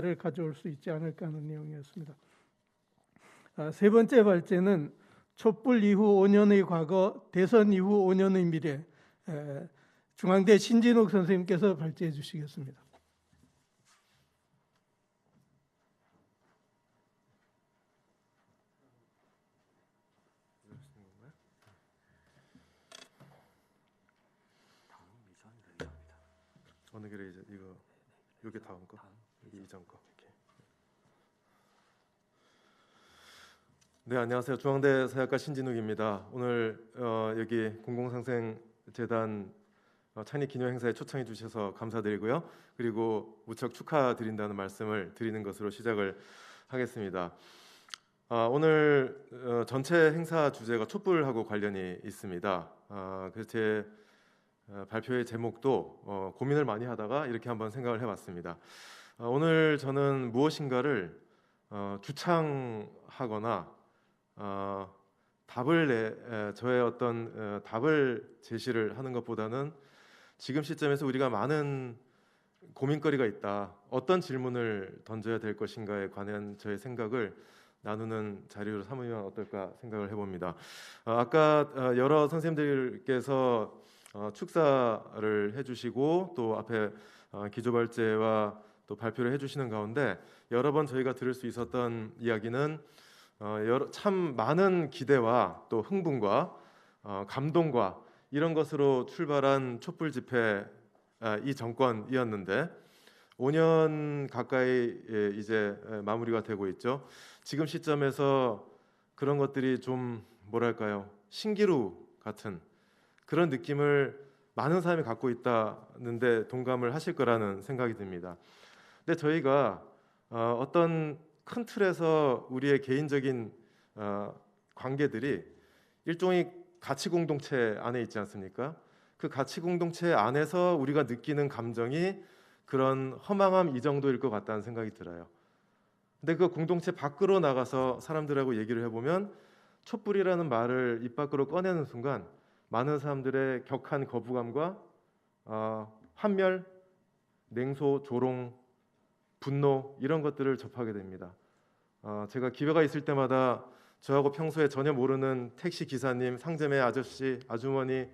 를 가져올 수 있지 않을까 하는 내용이었습니다. 세 번째 발제는 촛불 이후 5년의 과거, 대선 이후 5년의 미래, 중앙대 신진욱 선생님께서 발제해 주시겠습니다. 어느 길에 이제 이거 여기 다음 거, 여기 이전 거. 이렇게. 네, 안녕하세요. 중앙대 사역가 신진욱입니다. 오늘 여기 공공상생재단 창립 기념 행사에 초청해 주셔서 감사드리고요. 그리고 무척 축하드린다는 말씀을 드리는 것으로 시작을 하겠습니다. 오늘 전체 행사 주제가 촛불하고 관련이 있습니다. 그래서 제 발표의 제목도 고민을 많이 하다가 이렇게 한번 생각을 해봤습니다. 오늘 저는 무엇인가를 주창하거나 저의 어떤 답을 제시를 하는 것보다는 지금 시점에서 우리가 많은 고민거리가 있다. 어떤 질문을 던져야 될 것인가에 관한 저의 생각을 나누는 자리로 삼으면 어떨까 생각을 해봅니다. 아까 여러 선생님들께서 축사를 해주시고 또 앞에 기조발제와 또 발표를 해주시는 가운데 여러 번 저희가 들을 수 있었던 이야기는 참 많은 기대와 또 흥분과 감동과 이런 것으로 출발한 촛불 집회 이 정권이었는데 5년 가까이 이제 마무리가 되고 있죠. 지금 시점에서 그런 것들이 좀 뭐랄까요, 신기루 같은 그런 느낌을 많은 사람이 갖고 있다는데 동감을 하실 거라는 생각이 듭니다. 근데 저희가 어떤 큰 틀에서 우리의 개인적인 관계들이 일종의 가치 공동체 안에 있지 않습니까? 그 가치 공동체 안에서 우리가 느끼는 감정이 그런 허망함 이 정도일 것 같다는 생각이 들어요. 근데 그 공동체 밖으로 나가서 사람들하고 얘기를 해보면 촛불이라는 말을 입 밖으로 꺼내는 순간 많은 사람들의 격한 거부감과 환멸, 냉소, 조롱, 분노 이런 것들을 접하게 됩니다. 제가 기회가 있을 때마다 저하고 평소에 전혀 모르는 택시 기사님, 상점의 아저씨, 아주머니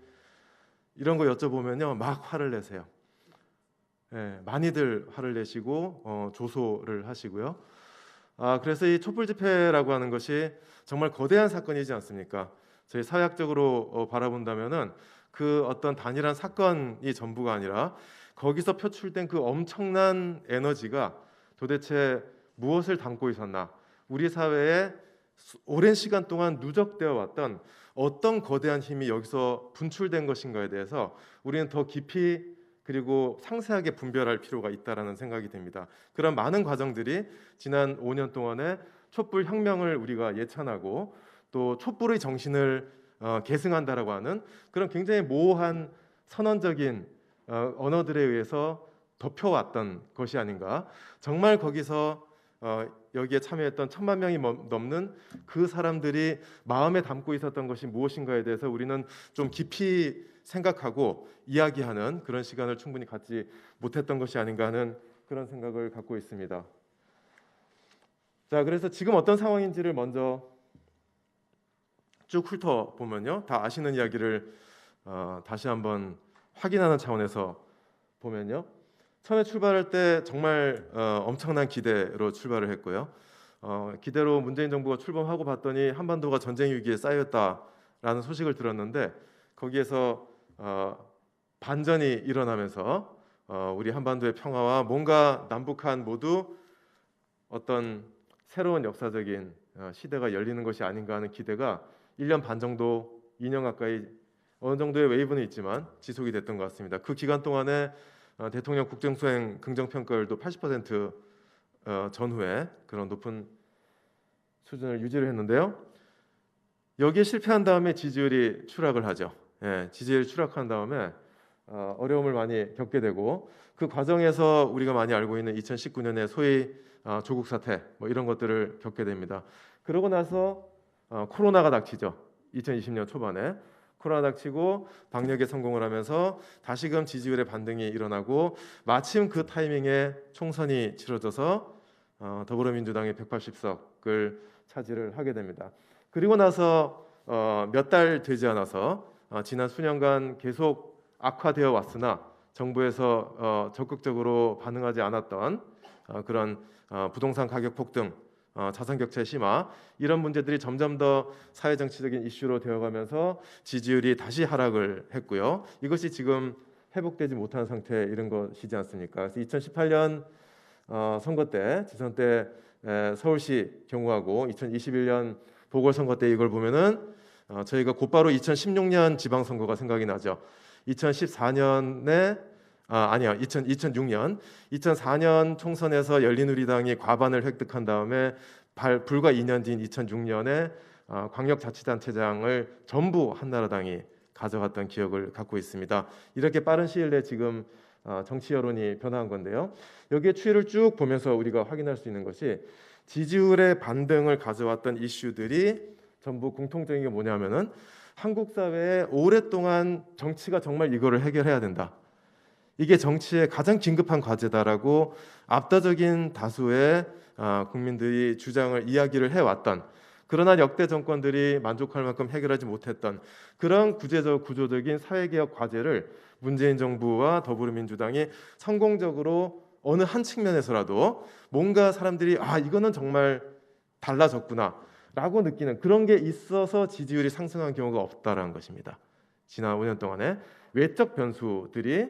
이런 거 여쭤보면요 막 화를 내세요. 예, 많이들 화를 내시고 조소를 하시고요. 그래서 이 촛불 집회라고 하는 것이 정말 거대한 사건이지 않습니까? 저희 사회학적으로 바라본다면은 그 어떤 단일한 사건이 전부가 아니라 거기서 표출된 그 엄청난 에너지가 도대체 무엇을 담고 있었나? 우리 사회에 오랜 시간 동안 누적되어 왔던 어떤 거대한 힘이 여기서 분출된 것인가에 대해서 우리는 더 깊이 그리고 상세하게 분별할 필요가 있다라는 생각이 듭니다. 그런 많은 과정들이 지난 5년 동안의 촛불 혁명을 우리가 예찬하고 또 촛불의 정신을 계승한다라고 하는 그런 굉장히 모호한 선언적인 언어들에 의해서 덮여왔던 것이 아닌가. 정말 거기서 여기에 참여했던 1,000만 명이 넘는 그 사람들이 마음에 담고 있었던 것이 무엇인가에 대해서 우리는 좀 깊이 생각하고 이야기하는 그런 시간을 충분히 갖지 못했던 것이 아닌가 하는 그런 생각을 갖고 있습니다. 자, 그래서 지금 어떤 상황인지를 먼저 쭉 훑어보면요, 다 아시는 이야기를 다시 한번 확인하는 차원에서 보면요, 처음에 출발할 때 정말 엄청난 기대로 출발을 했고요. 기대로 문재인 정부가 출범하고 봤더니 한반도가 전쟁 위기에 쌓였다라는 소식을 들었는데 거기에서 반전이 일어나면서 우리 한반도의 평화와 뭔가 남북한 모두 어떤 새로운 역사적인 시대가 열리는 것이 아닌가 하는 기대가 1년 반 정도, 2년 가까이 어느 정도의 웨이브는 있지만 지속이 됐던 것 같습니다. 그 기간 동안에 대통령 국정수행 긍정평가율도 80% 전후에 그런 높은 수준을 유지를 했는데요. 여기에 실패한 다음에 지지율이 추락을 하죠. 예, 지지율이 추락한 다음에 어려움을 많이 겪게 되고 그 과정에서 우리가 많이 알고 있는 2019년에 소위 조국 사태 뭐 이런 것들을 겪게 됩니다. 그러고 나서 코로나가 닥치죠. 2020년 초반에 코로나 닥치고 방역에 성공을 하면서 다시금 지지율의 반등이 일어나고 마침 그 타이밍에 총선이 치러져서 더불어민주당이 180석을 차지를 하게 됩니다. 그리고 나서 몇 달 되지 않아서 지난 수년간 계속 악화되어 왔으나 정부에서 적극적으로 반응하지 않았던 그런 부동산 가격 폭등, 자산 격차의 심화 이런 문제들이 점점 더 사회 정치적인 이슈로 되어가면서 지지율이 다시 하락을 했고요. 이것이 지금 회복되지 못한 상태 이런 것이지 않습니까? 그래서 2018년 선거 때 지선 때 서울시 경우하고 2021년 보궐선거 때 이걸 보면은 저희가 곧바로 2016년 지방선거가 생각이 나죠. 2014년에 2006년 2004년 총선에서 열린우리당이 과반을 획득한 다음에 불과 2년 뒤인 2006년에 광역자치단체장을 전부 한나라당이 가져갔던 기억을 갖고 있습니다. 이렇게 빠른 시일 내에 지금 정치 여론이 변화한 건데요. 여기에 추이를 쭉 보면서 우리가 확인할 수 있는 것이 지지율의 반등을 가져왔던 이슈들이 전부 공통적인 게 뭐냐면은 한국 사회에 오랫동안 정치가 정말 이거를 해결해야 된다. 이게 정치의 가장 긴급한 과제다라고 압도적인 다수의 국민들이 주장을 이야기를 해왔던 그러나 역대 정권들이 만족할 만큼 해결하지 못했던 그런 구조적인 사회개혁 과제를 문재인 정부와 더불어민주당이 성공적으로 어느 한 측면에서라도 뭔가 사람들이 이거는 정말 달라졌구나 라고 느끼는 그런 게 있어서 지지율이 상승한 경우가 없다라는 것입니다. 지난 5년 동안에 외적 변수들이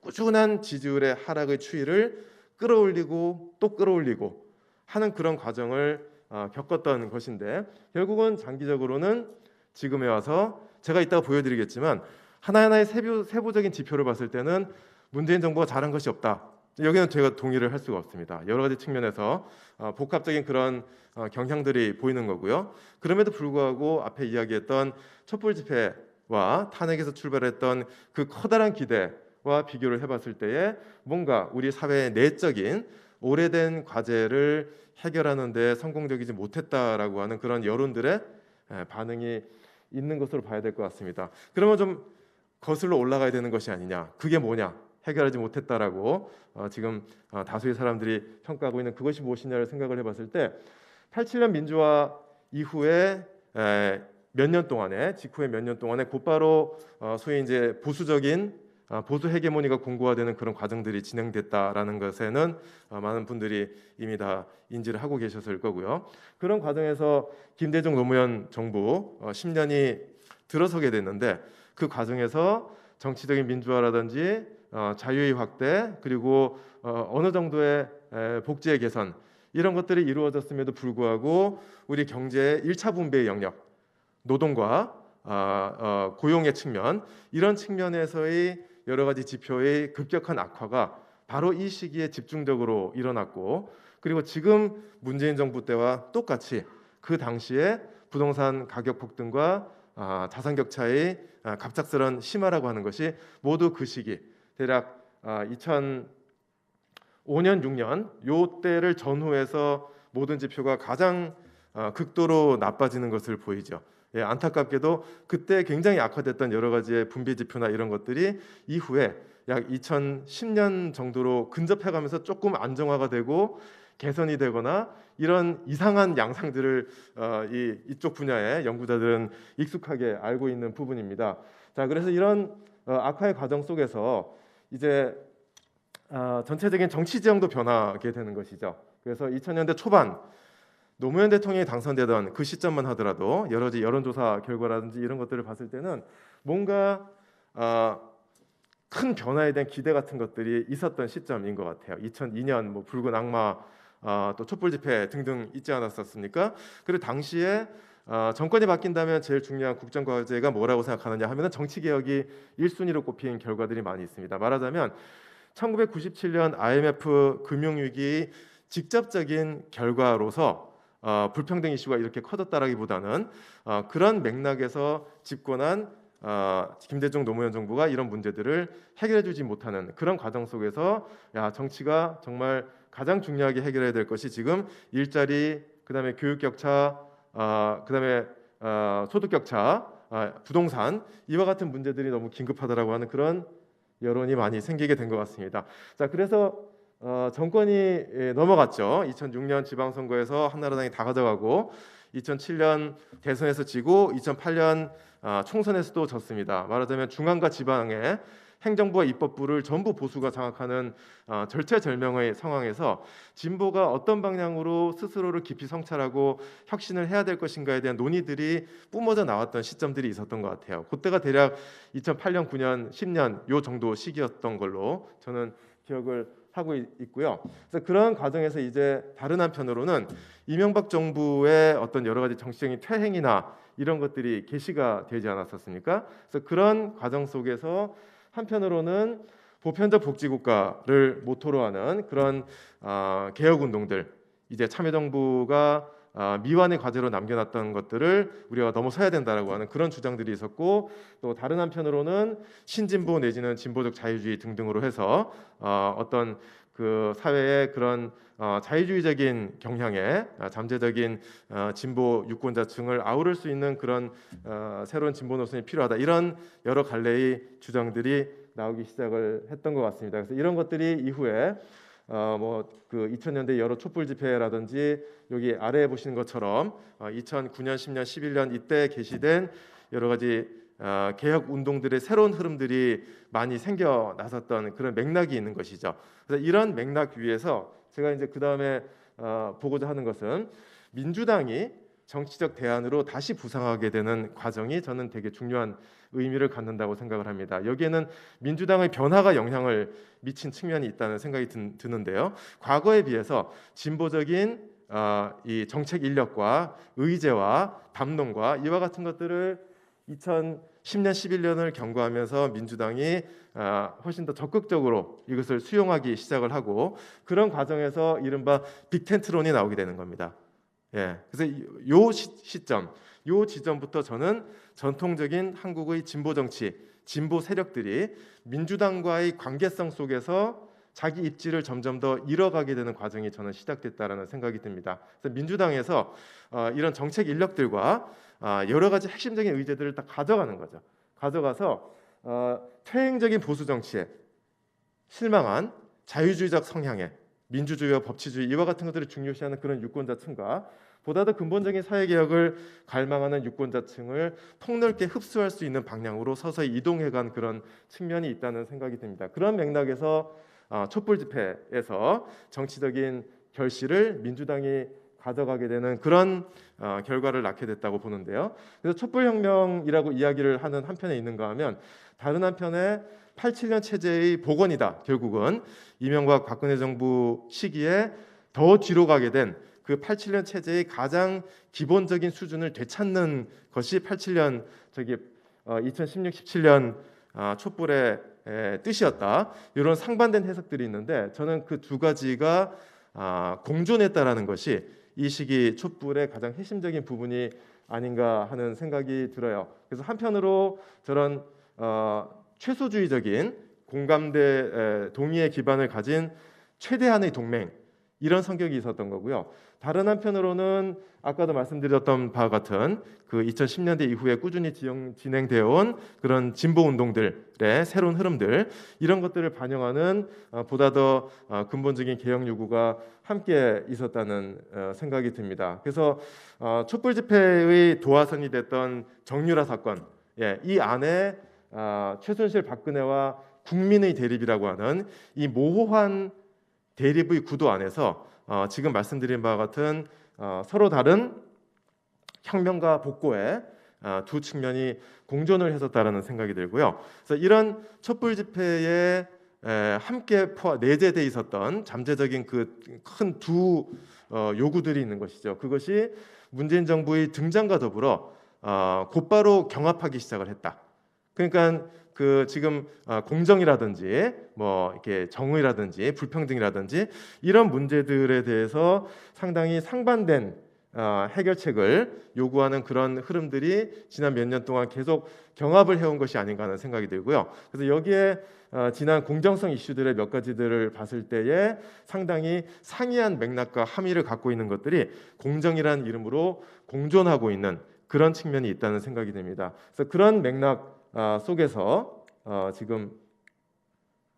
꾸준한 지지율의 하락의 추이를 끌어올리고 또 끌어올리고 하는 그런 과정을 겪었던 것인데 결국은 장기적으로는 지금에 와서 제가 이따가 보여드리겠지만 하나하나의 세부적인 지표를 봤을 때는 문재인 정부가 잘한 것이 없다. 여기는 제가 동의를 할 수가 없습니다. 여러 가지 측면에서 복합적인 그런 경향들이 보이는 거고요. 그럼에도 불구하고 앞에 이야기했던 촛불 집회와 탄핵에서 출발했던 그 커다란 기대와 비교를 해봤을 때에 뭔가 우리 사회의 내적인 오래된 과제를 해결하는 데 성공적이지 못했다라고 하는 그런 여론들의 반응이 있는 것으로 봐야 될 것 같습니다. 그러면 좀 거슬러 올라가야 되는 것이 아니냐? 그게 뭐냐? 해결하지 못했다라고 지금 다수의 사람들이 평가하고 있는 그것이 무엇이냐를 생각을 해봤을 때 87년 민주화 이후에 몇 년 동안에 직후에 몇 년 동안에 곧바로 소위 이제 보수적인 보수 헤게모니가 공고화되는 그런 과정들이 진행됐다라는 것에는 많은 분들이 이미 다 인지를 하고 계셨을 거고요. 그런 과정에서 김대중 노무현 정부 10년이 들어서게 됐는데 그 과정에서 정치적인 민주화라든지 자유의 확대 그리고 어느 정도의 복지의 개선 이런 것들이 이루어졌음에도 불구하고 우리 경제의 1차 분배의 영역 노동과 고용의 측면 이런 측면에서의 여러 가지 지표의 급격한 악화가 바로 이 시기에 집중적으로 일어났고 그리고 지금 문재인 정부 때와 똑같이 그 당시에 부동산 가격 폭등과 자산 격차의 갑작스런 심화라고 하는 것이 모두 그 시기 대략 2005년 6년 요 때를 전후해서 모든 지표가 가장 극도로 나빠지는 것을 보이죠. 안타깝게도 그때 굉장히 악화됐던 여러 가지의 분배 지표나 이런 것들이 이후에 약 2010년 정도로 근접해가면서 조금 안정화가 되고 개선이 되거나 이런 이상한 양상들을 이쪽 분야의 연구자들은 익숙하게 알고 있는 부분입니다. 자, 그래서 이런 악화의 과정 속에서 이제 전체적인 정치 지형도 변하게 되는 것이죠. 그래서 2000년대 초반 노무현 대통령이 당선되던 그 시점만 하더라도 여러 가지 여론조사 결과라든지 이런 것들을 봤을 때는 뭔가 큰 변화에 대한 기대 같은 것들이 있었던 시점인 것 같아요. 2002년 뭐 붉은 악마 또 촛불 집회 등등 있지 않았었습니까? 그리고 당시에 정권이 바뀐다면 제일 중요한 국정 과제가 뭐라고 생각하느냐 하면은 정치 개혁이 1순위로 꼽힌 결과들이 많이 있습니다. 말하자면 1997년 IMF 금융위기 직접적인 결과로서 불평등 이슈가 이렇게 커졌다라기보다는 그런 맥락에서 집권한 김대중 노무현 정부가 이런 문제들을 해결해주지 못하는 그런 과정 속에서 정치가 정말 가장 중요하게 해결해야 될 것이 지금 일자리, 그다음에 교육 격차, 그다음에 소득 격차, 부동산 이와 같은 문제들이 너무 긴급하다라고 하는 그런 여론이 많이 생기게 된 것 같습니다. 자, 그래서 정권이 넘어갔죠. 2006년 지방선거에서 한나라당이 다 가져가고 2007년 대선에서 지고 2008년 총선에서도 졌습니다. 말하자면 중앙과 지방의 행정부와 입법부를 전부 보수가 장악하는 절체절명의 상황에서 진보가 어떤 방향으로 스스로를 깊이 성찰하고 혁신을 해야 될 것인가에 대한 논의들이 뿜어져 나왔던 시점들이 있었던 것 같아요. 그때가 대략 2008년, 9년, 10년 요 정도 시기였던 걸로 저는 기억을 하고 있고요. 그래서 그런 과정에서 이제 다른 한편으로는 이명박 정부의 어떤 여러 가지 정치적인 퇴행이나 이런 것들이 게시가 되지 않았었습니까? 그래서 그런 과정 속에서 한편으로는 보편적 복지국가를 모토로 하는 그런 개혁 운동들, 이제 참여정부가 미완의 과제로 남겨놨던 것들을 우리가 넘어서야 된다라고 하는 그런 주장들이 있었고, 또 다른 한편으로는 신진보 내지는 진보적 자유주의 등등으로 해서 어떤 그 사회의 그런 자유주의적인 경향에 잠재적인 진보 유권자층을 아우를 수 있는 그런 새로운 진보 노선이 필요하다, 이런 여러 갈래의 주장들이 나오기 시작을 했던 것 같습니다. 그래서 이런 것들이 이후에 그 2000년대 여러 촛불 집회라든지 여기 아래에 보시는 것처럼 2009년, 10년, 11년 이때 게시된 여러 가지 개혁 운동들의 새로운 흐름들이 많이 생겨 나섰던 그런 맥락이 있는 것이죠. 그래서 이런 맥락 위에서 제가 이제 그 다음에 보고자 하는 것은 민주당이 정치적 대안으로 다시 부상하게 되는 과정이 저는 되게 중요한 의미를 갖는다고 생각을 합니다. 여기에는 민주당의 변화가 영향을 미친 측면이 있다는 생각이 드는데요. 과거에 비해서 진보적인 이 정책 인력과 의제와 담론과 이와 같은 것들을 2010년, 11년을 경과하면서 민주당이 훨씬 더 적극적으로 이것을 수용하기 시작을 하고, 그런 과정에서 이른바 빅텐트론이 나오게 되는 겁니다. 예, 그래서 요 시점, 요 지점부터 저는 전통적인 한국의 진보 정치, 진보 세력들이 민주당과의 관계성 속에서 자기 입지를 점점 더 잃어가게 되는 과정이 저는 시작됐다라는 생각이 듭니다. 그래서 민주당에서 이런 정책 인력들과 여러 가지 핵심적인 의제들을 다 가져가는 거죠. 가져가서 퇴행적인 보수 정치에 실망한 자유주의적 성향의 민주주의와 법치주의 이와 같은 것들을 중요시하는 그런 유권자층과 보다 더 근본적인 사회개혁을 갈망하는 유권자층을 폭넓게 흡수할 수 있는 방향으로 서서히 이동해간 그런 측면이 있다는 생각이 듭니다. 그런 맥락에서 촛불 집회에서 정치적인 결실을 민주당이 가져가게 되는 그런 결과를 낳게 됐다고 보는데요. 그래서 촛불혁명이라고 이야기를 하는 한편에 있는가 하면, 다른 한편에 87년 체제의 복원이다. 결국은 이명박 박근혜 정부 시기에 더 뒤로 가게 된 그 87년 체제의 가장 기본적인 수준을 되찾는 것이 87년 2016, 17년 촛불의 뜻이었다. 이런 상반된 해석들이 있는데, 저는 그 두 가지가 공존했다라는 것이 이 시기 촛불의 가장 핵심적인 부분이 아닌가 하는 생각이 들어요. 그래서 한편으로 저런 최소주의적인 공감대, 동의의 기반을 가진 최대한의 동맹, 이런 성격이 있었던 거고요. 다른 한편으로는 아까도 말씀드렸던 바와 같은 그 2010년대 이후에 꾸준히 진행되어 온 그런 진보 운동들의 새로운 흐름들, 이런 것들을 반영하는 보다 더 근본적인 개혁 요구가 함께 있었다는 생각이 듭니다. 그래서 촛불 집회의 도화선이 됐던 정유라 사건, 이 안에 최순실 박근혜와 국민의 대립이라고 하는 이 모호한 대립의 구도 안에서 지금 말씀드린 바와 같은 서로 다른 혁명과 복고의 두 측면이 공존을 했었다라는 생각이 들고요. 그래서 이런 촛불 집회에 함께 내재돼 있었던 잠재적인 그 큰 두 요구들이 있는 것이죠. 그것이 문재인 정부의 등장과 더불어 곧바로 경합하기 시작을 했다. 그러니까 그 지금 공정이라든지 뭐 이렇게 정의라든지 불평등이라든지 이런 문제들에 대해서 상당히 상반된 해결책을 요구하는 그런 흐름들이 지난 몇 년 동안 계속 경합을 해온 것이 아닌가 하는 생각이 들고요. 그래서 여기에 지난 공정성 이슈들의 몇 가지들을 봤을 때에 상당히 상이한 맥락과 함의를 갖고 있는 것들이 공정이라는 이름으로 공존하고 있는 그런 측면이 있다는 생각이 듭니다. 그래서 그런 맥락 속에서 지금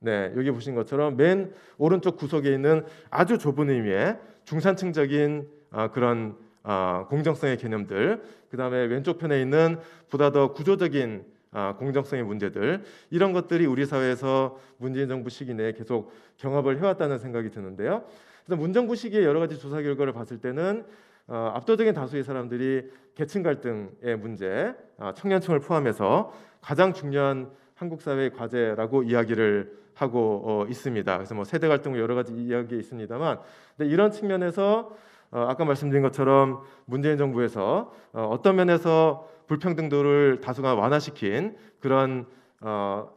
네, 여기 보신 것처럼 맨 오른쪽 구석에 있는 아주 좁은 의미의 중산층적인 그런 공정성의 개념들, 그 다음에 왼쪽 편에 있는 보다 더 구조적인 공정성의 문제들, 이런 것들이 우리 사회에서 문재인 정부 시기 내에 계속 경합을 해왔다는 생각이 드는데요. 그래서 문정부 시기의 여러 가지 조사 결과를 봤을 때는 압도적인 다수의 사람들이 계층 갈등의 문제, 청년층을 포함해서 가장 중요한 한국 사회의 과제라고 이야기를 하고 있습니다. 그래서 뭐 세대 갈등 여러 가지 이야기 있습니다만, 근데 이런 측면에서 아까 말씀드린 것처럼 문재인 정부에서 어떤 면에서 불평등도를 다소간 완화시킨 그런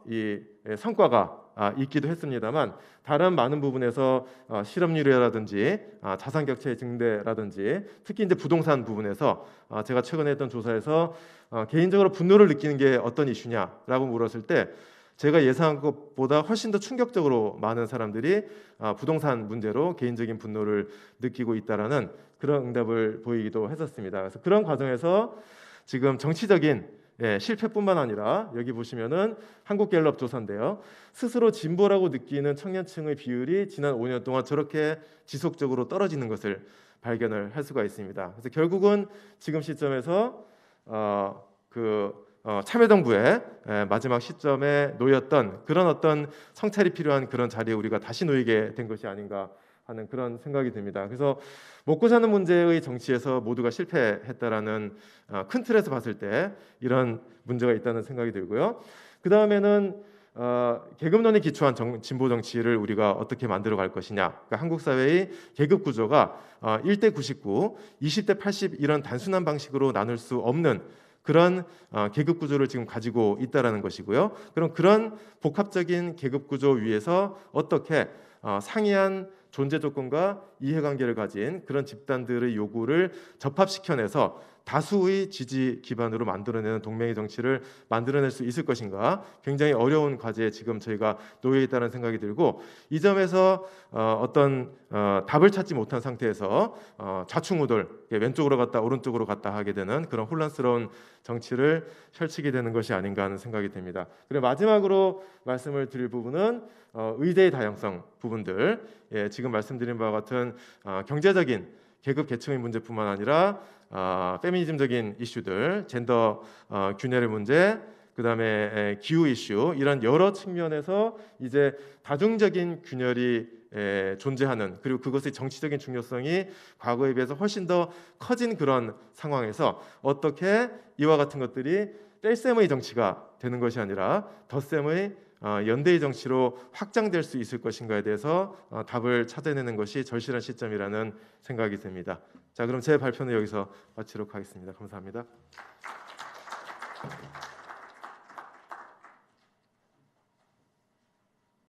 이 성과가 있기도 했습니다만, 다른 많은 부분에서 실업률이라든지 자산 격차의 증대라든지 특히 이제 부동산 부분에서 제가 최근에 했던 조사에서 개인적으로 분노를 느끼는 게 어떤 이슈냐라고 물었을 때 제가 예상한 것보다 훨씬 더 충격적으로 많은 사람들이 부동산 문제로 개인적인 분노를 느끼고 있다라는 그런 응답을 보이기도 했었습니다. 그래서 그런 과정에서 지금 정치적인 실패뿐만 아니라 여기 보시면은 한국갤럽 조사인데요. 스스로 진보라고 느끼는 청년층의 비율이 지난 5년 동안 저렇게 지속적으로 떨어지는 것을 발견을 할 수가 있습니다. 그래서 결국은 지금 시점에서 참여정부의 마지막 시점에 놓였던 그런 어떤 성찰이 필요한 그런 자리에 우리가 다시 놓이게 된 것이 아닌가 하는 그런 생각이 듭니다. 그래서 먹고 사는 문제의 정치에서 모두가 실패했다라는 큰 틀에서 봤을 때 이런 문제가 있다는 생각이 들고요. 그 다음에는 계급론에 기초한 진보 정치를 우리가 어떻게 만들어 갈 것이냐. 그러니까 한국 사회의 계급 구조가 1대 99, 20대 80 이런 단순한 방식으로 나눌 수 없는 그런 계급 구조를 지금 가지고 있다라는 것이고요. 그럼 그런 복합적인 계급 구조 위에서 어떻게 상이한 존재 조건과 이해관계를 가진 그런 집단들의 요구를 접합시켜내서 다수의 지지 기반으로 만들어내는 동맹의 정치를 만들어낼 수 있을 것인가, 굉장히 어려운 과제에 지금 저희가 놓여 있다는 생각이 들고, 이 점에서 어떤 답을 찾지 못한 상태에서 좌충우돌, 왼쪽으로 갔다 오른쪽으로 갔다 하게 되는 그런 혼란스러운 정치를 펼치게 되는 것이 아닌가 하는 생각이 듭니다. 그리고 마지막으로 말씀을 드릴 부분은 의대의 다양성 부분들, 지금 말씀드린 바와 같은 경제적인 계급 계층의 문제뿐만 아니라 페미니즘적인 이슈들, 젠더 균열의 문제, 그다음에 기후 이슈, 이런 여러 측면에서 이제 다중적인 균열이 존재하는, 그리고 그것의 정치적인 중요성이 과거에 비해서 훨씬 더 커진 그런 상황에서 어떻게 이와 같은 것들이 뗄셈의 정치가 되는 것이 아니라 덧셈의 연대의 정치로 확장될 수 있을 것인가에 대해서 답을 찾아내는 것이 절실한 시점이라는 생각이 듭니다. 자, 그럼 제 발표는 여기서 마치도록 하겠습니다. 감사합니다.